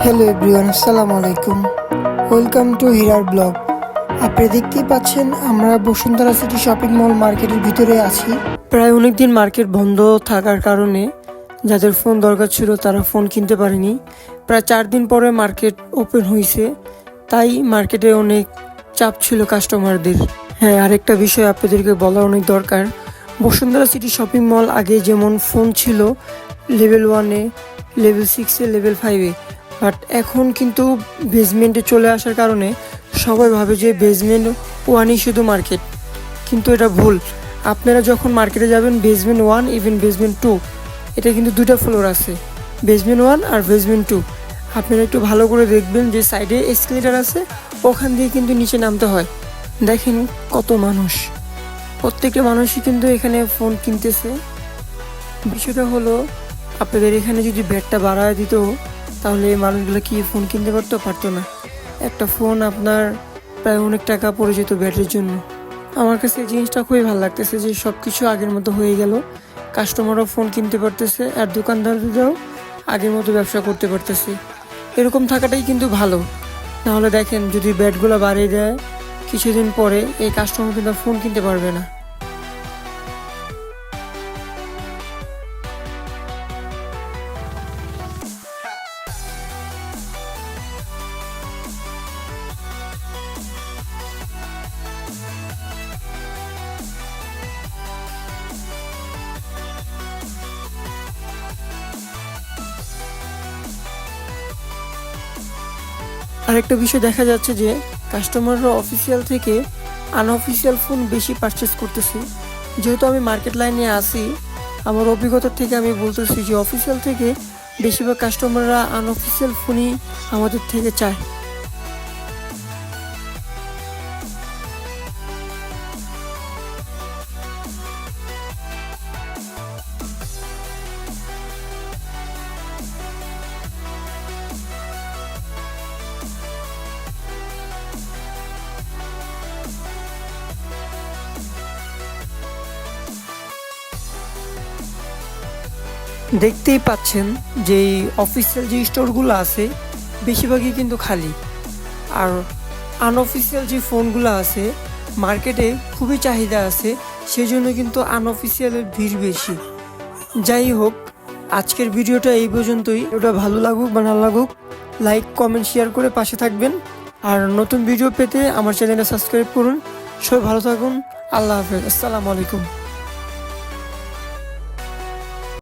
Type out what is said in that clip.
Hello everyone, আসসালামু আলাইকুম। Welcome to হিরার ব্লগ। আপনি দেখতেই পাচ্ছেন আমরা বসুন্ধরা সিটি শপিং মল মার্কেটের ভিতরে আছি। প্রায় অনেক দিন মার্কেট বন্ধ থাকার কারণে যাদের ফোন দরকার ছিল তারা ফোন কিনতে পারেনি। প্রায় 4 দিন পরে মার্কেট ওপেন হয়েছে, তাই মার্কেটে অনেক চাপ ছিল কাস্টমারদের। হ্যাঁ, আরেকটা বিষয় আপনাদেরকে বলা অনেক দরকার। বসুন্ধরা সিটি শপিং মল আগে যেমন ফোন ছিল লেভেল 1-এ, লেভেল 6-এ, লেভেল 5-এ, বাট এখন কিন্তু বেসমেন্টে চলে আসার কারণে সবাই ভাবে যে বেসমেন্ট 1-ই শুধু মার্কেট, কিন্তু এটা ভুল। আপনারা যখন মার্কেটে যাবেন বেসমেন্ট 1 ইভেন বেসমেন্ট 2, এটা কিন্তু দুইটা ফ্লোর আছে, বেসমেন্ট 1 আর বেসমেন্ট 2। আপনারা একটু ভালো করে দেখবেন যে সাইডে এসকেলেটার আছে, ওখান দিয়ে কিন্তু নিচে নামতে হয়। দেখেন কত মানুষ, প্রত্যেকটা মানুষই কিন্তু এখানে ফোন কিনতেছে। বিষয়টা হলো আপনাদের এখানে যদি ব্যাটটা বাড়ায় দিত তাহলে মানুষগুলো কি ফোন কিনতে পারতো না। একটা ফোন আপনার প্রায় অনেক টাকা পড়ে যেত ব্যাটের জন্য। আমার কাছে এই জিনিসটা খুবই ভালো লাগতেছে যে সব কিছু আগের মতো হয়ে গেল, কাস্টমারও ফোন কিনতে পারতেছে আর দোকানদাররাও আগের মতো ব্যবসা করতে পারতেছে। এরকম থাকাটাই কিন্তু ভালো। নাহলে দেখেন যদি ব্যাটগুলো বাড়িয়ে দেয় কিছুদিন পরে এই কাস্টমার কিন্তু ফোন কিনতে পারবে না। আরেকটা বিষয় দেখা যাচ্ছে যে কাস্টমাররা অফিসিয়াল থেকে আনঅফিসিয়াল ফোন বেশি পারচেস করতেছে। যেহেতু আমি মার্কেট লাইনে আসি, আমার অভিজ্ঞতা থেকে আমি বলতেছি যে অফিসিয়াল থেকে বেশিরভাগ কাস্টমাররা আনঅফিসিয়াল ফোনই আমাদের থেকে চায়। দেখতেই পাচ্ছেন যে অফিসিয়াল যে স্টোরগুলো আছে বেশিরভাগই কিন্তু খালি, আর আনঅফিসিয়াল যে ফোনগুলো আছে মার্কেটে খুবই চাহিদা আছে, সেই জন্য কিন্তু আনঅফিসিয়ালের ভিড় বেশি। যাই হোক, আজকের ভিডিওটা এই পর্যন্তই। ওটা ভালো লাগুক বা না লাগুক, লাইক কমেন্ট শেয়ার করে পাশে থাকবেন। আর নতুন ভিডিও পেতে আমার চ্যানেলটা সাবস্ক্রাইব করুন। সবাই ভালো থাকুন। আল্লাহ হাফেজ, আসসালামু আলাইকুম।